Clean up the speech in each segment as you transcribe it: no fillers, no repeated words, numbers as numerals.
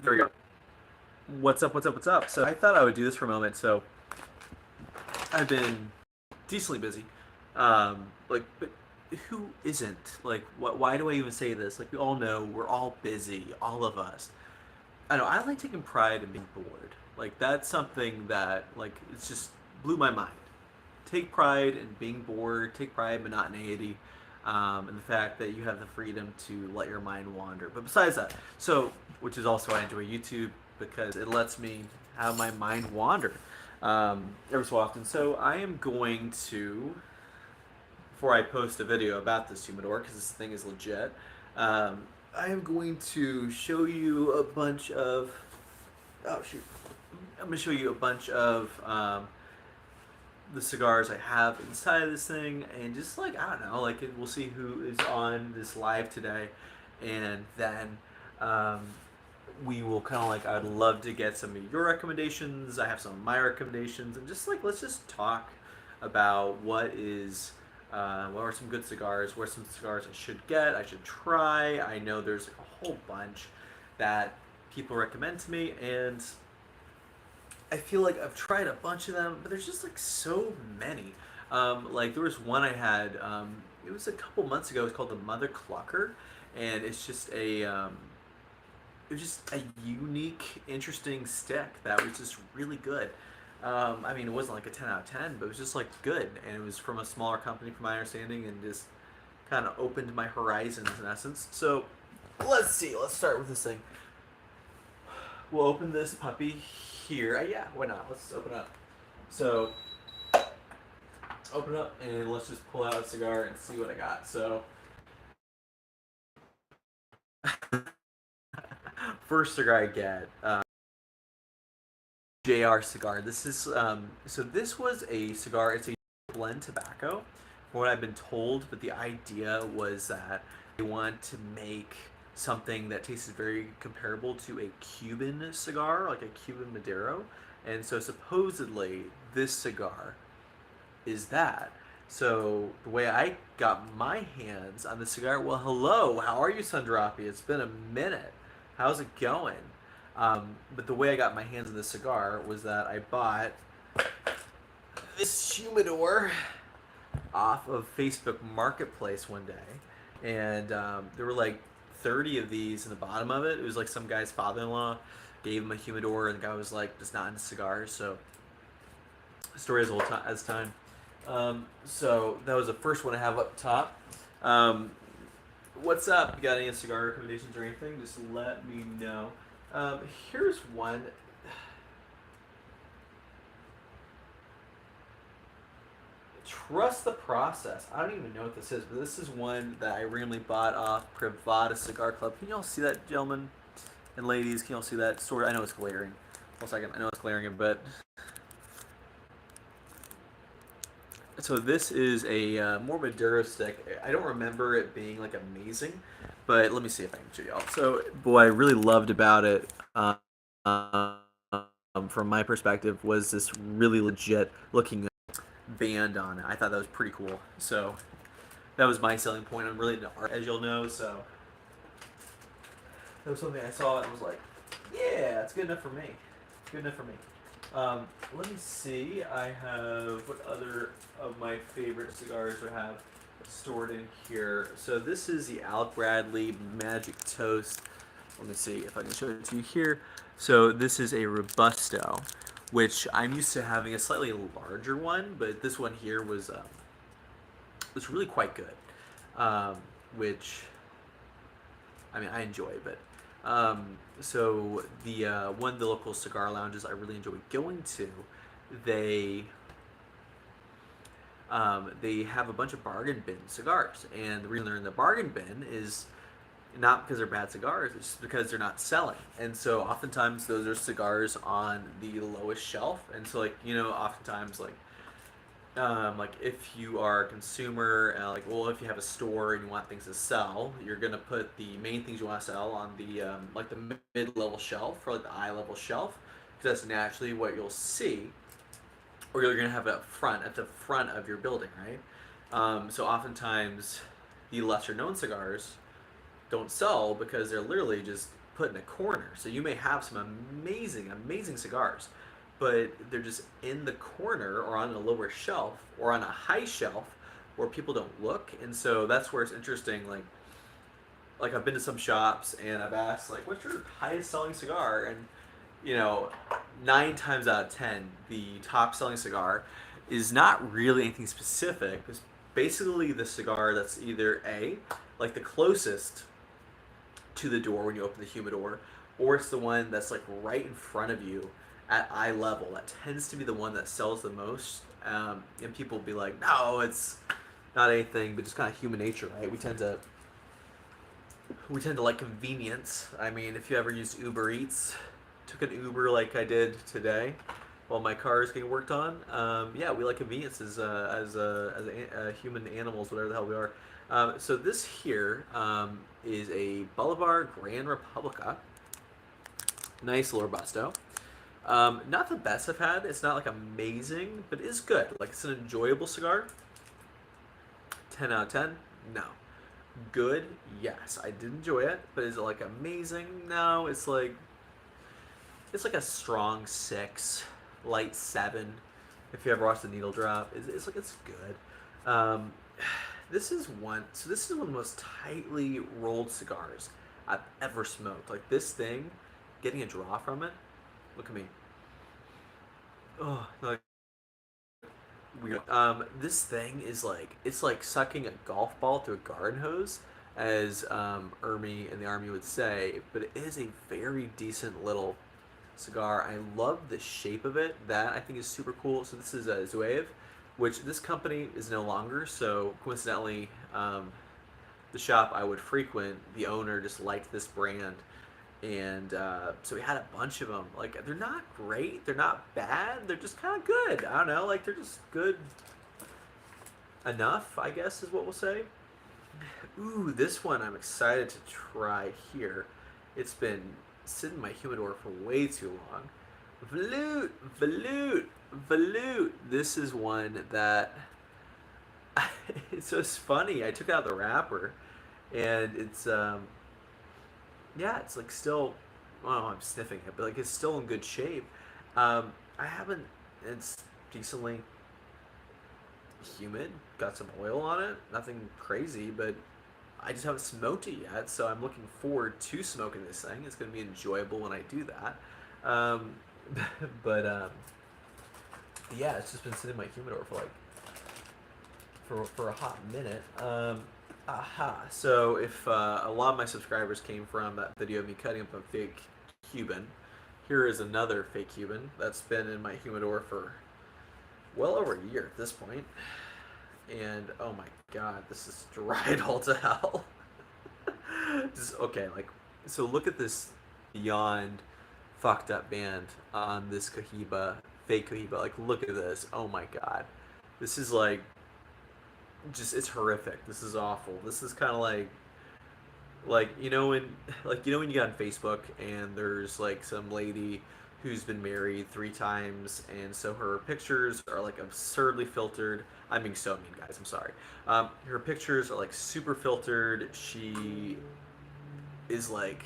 There we go. What's up, what's up, what's up? So I thought I would do this for a moment. So I've been decently busy. But who isn't? Like, why do I even say this? Like, we all know we're all busy, all of us. I know, I like taking pride in being bored. Like, that's something that, like, it's just blew my mind. Take pride in being bored, take pride in monotonity, and the fact that you have the freedom to let your mind wander. But besides that, so, which is also why I enjoy YouTube, because it lets me have my mind wander every so often. So I am going to, before I post a video about this humidor, because this thing is legit, I am going to show you a bunch of, oh shoot, I'm going to show you a bunch of the cigars I have inside of this thing, and just like, I don't know, like we'll see who is on this live today, and then we will kind of like, I'd love to get some of your recommendations. I have some of my recommendations, and just like, let's just talk about what are some good cigars, what are some cigars I should get, I should try. I know there's a whole bunch that people recommend to me, and I feel like I've tried a bunch of them, but there's just like so many. Like there was one I had. It was a couple months ago. It's called the Mother Clucker, and it's just it was just a unique, interesting stick that was just really good. I mean, it wasn't like a 10 out of 10, but it was just like good, and it was from a smaller company, from my understanding, and just kind of opened my horizons in essence. So let's see. Let's start with this thing. We'll open this puppy here. Yeah, why not? Let's open up. So, open up and let's just pull out a cigar and see what I got. So, first cigar I get, JR cigar. This is, so this was a cigar, it's a blend tobacco, from what I've been told, but the idea was that they want to make something that tastes very comparable to a Cuban cigar, like a Cuban Maduro. And so supposedly this cigar is that. So the way I got my hands on the cigar, well, hello, how are you, Sundrapi? It's been a minute. How's it going? But the way I got my hands on this cigar was that I bought this humidor off of Facebook Marketplace one day, and there were like 30 of these in the bottom of it. It was like some guy's father-in-law gave him a humidor, and the guy was like just not into cigars, so story as old as time. So that was the first one I have up top. What's up? You got any cigar recommendations or anything? Just let me know. Here's one. Trust the process. I don't even know what this is, but this is one that I randomly bought off Privada Cigar Club. Can y'all see that, gentlemen and ladies? Can y'all see that? Sort of. I know it's glaring. One second. I know it's glaring, but so this is a more Maduro stick. I don't remember it being like amazing, but let me see if I can show y'all. So, what I really loved about it, from my perspective, was this really legit looking band on it. I thought that was pretty cool. So that was my selling point. I'm really into art, as you'll know. So that was something I saw and was like, yeah, it's good enough for me. Good enough for me. Let me see. I have what other of my favorite cigars I have stored in here. So this is the Alec Bradley Magic Toast. Let me see if I can show it to you here. So this is a Robusto, which I'm used to having a slightly larger one, but this one here was really quite good. Which, I mean, I enjoy, but so the one of the local cigar lounges I really enjoy going to, they have a bunch of bargain bin cigars, and the reason they're in the bargain bin is not because they're bad cigars, it's just because they're not selling. And so oftentimes those are cigars on the lowest shelf, and so like, you know, oftentimes like if you are a consumer, like, well, if you have a store and you want things to sell, you're gonna put the main things you want to sell on the like the mid-level shelf or like the eye-level shelf, because that's naturally what you'll see, or you're gonna have it up front at the front of your building, right? So oftentimes the lesser-known cigars don't sell because they're literally just put in a corner. So you may have some amazing, amazing cigars, but they're just in the corner or on a lower shelf or on a high shelf where people don't look. And so that's where it's interesting. Like I've been to some shops and I've asked like, "What's your highest selling cigar?" And you know, 9 times out of 10, the top selling cigar is not really anything specific. It's basically the cigar that's either A, like the closest to the door when you open the humidor, or it's the one that's like right in front of you at eye level. That tends to be the one that sells the most. And people will be like, no, it's not anything, but just kind of human nature, right? We tend to like convenience. I mean, if you ever used Uber Eats, took an Uber like I did today while my car is getting worked on. Yeah, we like convenience as human animals, whatever the hell we are. So this here is a Bolivar Gran Republica. Nice little Robusto. Not the best I've had. It's not like amazing, but it is good. Like it's an enjoyable cigar. 10 out of 10? No. Good? Yes. I did enjoy it, but is it like amazing? No. It's like a strong 6, light 7. If you ever watched the needle drop, it's like it's good. This is one. So this is one of the most tightly rolled cigars I've ever smoked. Like this thing, getting a draw from it. Look at me. Oh, like weird. This thing is like it's like sucking a golf ball through a garden hose, as Ermi in the army would say. But it is a very decent little cigar. I love the shape of it. That I think is super cool. So this is a Zuev, which this company is no longer. So coincidentally, the shop I would frequent, the owner just liked this brand, and so we had a bunch of them. Like they're not great, they're not bad, they're just kind of good. I don't know, like they're just good enough, I guess is what we'll say. Ooh, this one I'm excited to try here. It's been sitting in my humidor for way too long. Veloute. This is one that it's just funny. I took out the wrapper, and it's yeah, it's like still. Well, I'm sniffing it, but like it's still in good shape. I haven't. It's decently humid. Got some oil on it. Nothing crazy, but I just haven't smoked it yet. So I'm looking forward to smoking this thing. It's gonna be enjoyable when I do that. Um, but yeah, it's just been sitting in my humidor for like for a hot minute. Aha. So if a lot of my subscribers came from that video of me cutting up a fake Cuban, here is another fake Cuban that's been in my humidor for well over a year at this point. And oh my god, this is dried all to hell. Just okay, like so look at this beyond fucked up band on this Cohiba, fake Cohiba. Like look at this. Oh my god. This is like just it's horrific. This is awful. This is kind of like when you get on Facebook and there's like some lady who's been married 3 times, and so her pictures are like absurdly filtered. I'm being so mean, guys. I'm sorry. Her pictures are like super filtered. She is like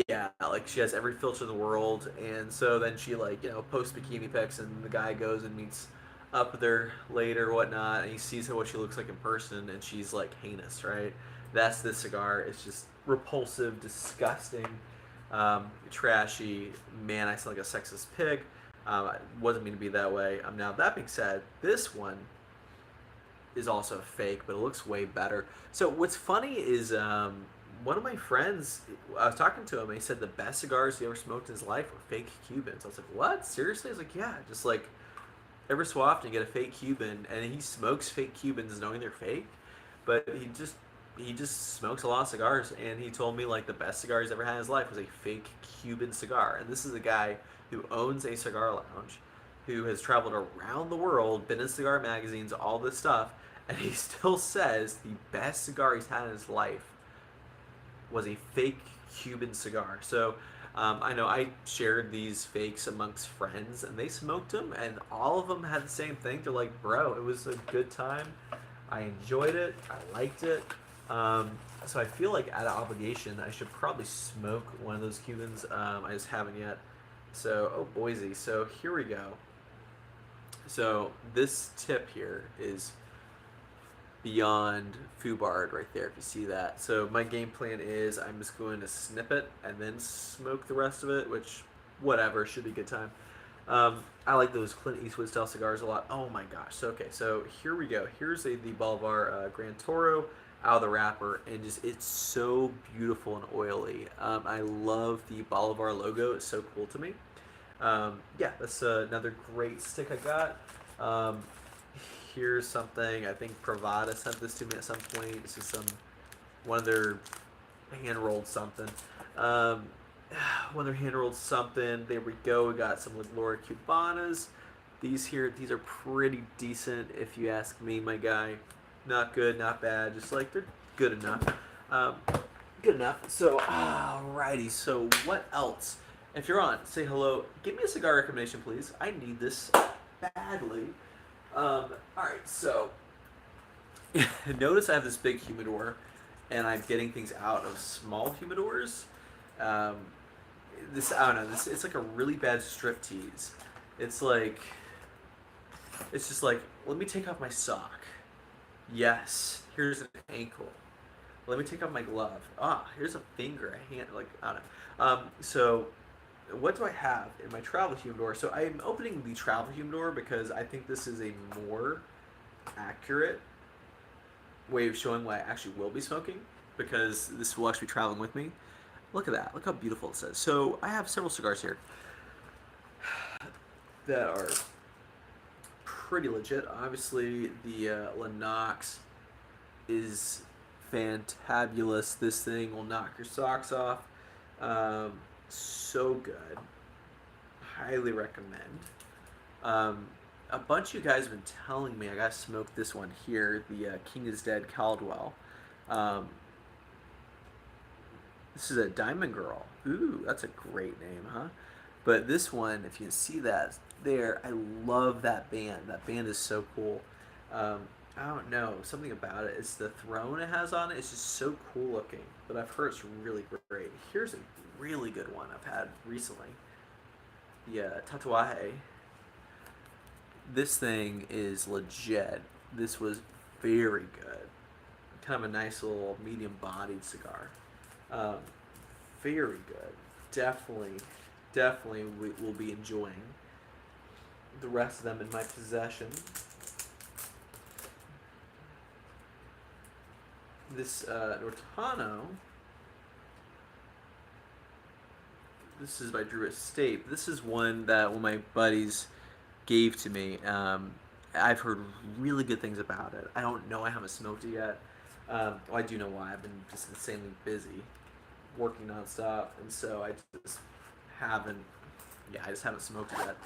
yeah, like she has every filter in the world, and so then she like posts bikini pics, and the guy goes and meets up with her later, or whatnot, and he sees what she looks like in person, and she's like heinous, right? That's this cigar. It's just repulsive, disgusting, trashy. Man, I sound like a sexist pig. I wasn't mean to be that way. Now that being said, this one is also fake, but it looks way better. So what's funny is one of my friends, I was talking to him, and he said the best cigars he ever smoked in his life were fake Cubans. I was like, what? Seriously? I was like, yeah, just like every so often you get a fake Cuban, and he smokes fake Cubans knowing they're fake, but he just smokes a lot of cigars, and he told me like the best cigar he's ever had in his life was a fake Cuban cigar. And this is a guy who owns a cigar lounge, who has traveled around the world, been in cigar magazines, all this stuff, and he still says the best cigar he's had in his life was a fake Cuban cigar. So I know I shared these fakes amongst friends, and they smoked them, and all of them had the same thing. They're like, bro, it was a good time. I enjoyed it. I liked it. Um, so I feel like out of obligation, I should probably smoke one of those Cubans. I just haven't yet. So, oh, Boise. So here we go. So this tip here is beyond foobarred right there, if you see that. So my game plan is I'm just going to snip it and then smoke the rest of it, which, whatever, should be a good time. I like those Clint Eastwood style cigars a lot. Oh my gosh. So, okay, so here we go. Here's the Bolivar Gran Toro out of the wrapper, and just it's so beautiful and oily. I love the Bolivar logo. It's so cool to me. Yeah, that's another great stick I got. Um, Here's something. I think Pravada sent this to me at some point. This is some one of their hand rolled something. Um, One of their hand rolled something. There we go. We got some Laura Cubanas. These here, these are pretty decent if you ask me, my guy. Not good, not bad. Just like they're good enough. Um, Good enough. So, alrighty. So, what else? If you're on, say hello. Give me a cigar recommendation, please. I need this badly. Alright, so notice I have this big humidor, and I'm getting things out of small humidors. Um, this I don't know. This it's like a really bad strip tease. It's like it's just like let me take off my sock. Yes, here's an ankle. Let me take off my glove. Here's a finger, a hand. Like I don't know. So what do I have in my travel humidor? So I'm opening the travel humidor because I think this is a more accurate way of showing what I actually will be smoking because this will actually be traveling with me. Look at that. Look how beautiful it says. So I have several cigars here that are pretty legit. Obviously, the Lennox is fantabulous. This thing will knock your socks off. Um, so good. Highly recommend. A bunch of you guys have been telling me I gotta smoke this one here, the King is Dead Caldwell. Um, this is a Diamond Girl. Ooh, that's a great name, huh? But this one, if you can see that there, I love that band. That band is so cool. Um, I don't know, something about it. It's the throne it has on it. It's just so cool looking. But I've heard it's really great. Here's a really good one I've had recently. The Tatuaje. This thing is legit. This was very good. Kind of a nice little medium-bodied cigar. Um, Very good. Definitely, definitely we will be enjoying the rest of them in my possession. This Nortano, this is by Drew Estate. This is one that one of my buddies gave to me. I've heard really good things about it. I don't know. I haven't smoked it yet. Well, I do know why. I've been just insanely busy, working nonstop, and so I just haven't. Yeah, I just haven't smoked it yet.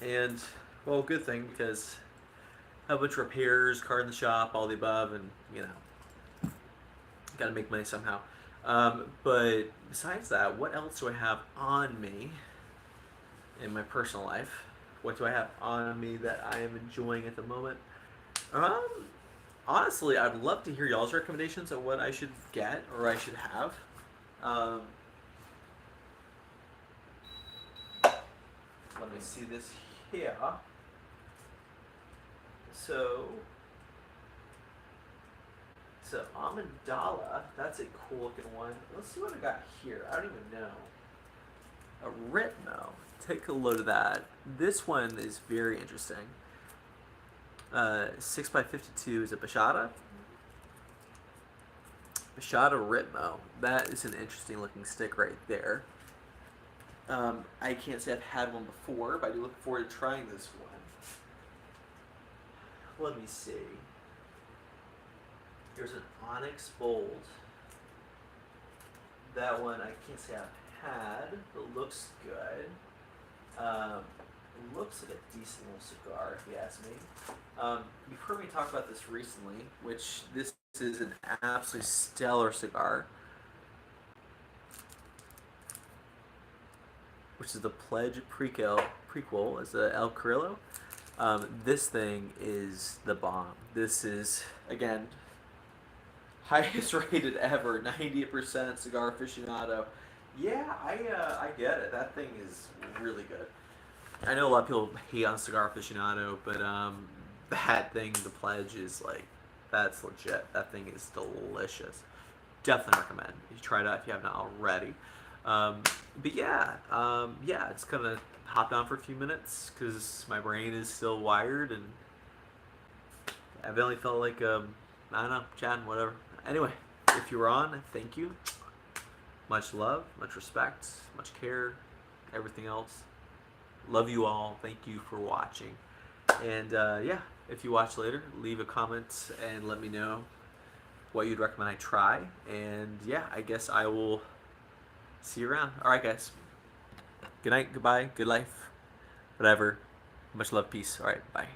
And well, good thing because I have a bunch of repairs, car in the shop, all the above, and got to make money somehow. But besides that, what else do I have on me in my personal life? What do I have on me that I am enjoying at the moment? Um, Honestly, I'd love to hear y'all's recommendations of what I should get or I should have. Um, Let me see this here. So, Amandala, that's a cool looking one. Let's see what I got here. I don't even know. A Ritmo. Take a load of that. This one is very interesting. 6x52 is a Bashada. Bashada Ritmo. That is an interesting looking stick right there. I can't say I've had one before, but I do look forward to trying this one. Let me see. There's an Onyx Bold. That one I can't say I've had, but looks good. Looks like a decent little cigar, if you ask me. You've heard me talk about this recently, which this is an absolutely stellar cigar, which is the Pledge prequel as the El Carrillo. This thing is the bomb. This is, again, highest rated ever, 90% cigar aficionado. Yeah, I get it. That thing is really good. I know a lot of people hate on cigar aficionado, but that thing, the pledge, is like that's legit. That thing is delicious. Definitely recommend you try it out if you have not already. Um, but yeah, yeah, it's gonna hop down for a few minutes because my brain is still wired and I've only felt like I don't know, chatting, whatever. Anyway, if you were on, thank you. Much love, much respect, much care, everything else. Love you all. Thank you for watching. And yeah, if you watch later, leave a comment and let me know what you'd recommend I try. And yeah, I guess I will see you around. All right, guys. Good night, goodbye, good life, whatever. Much love, peace. All right, bye.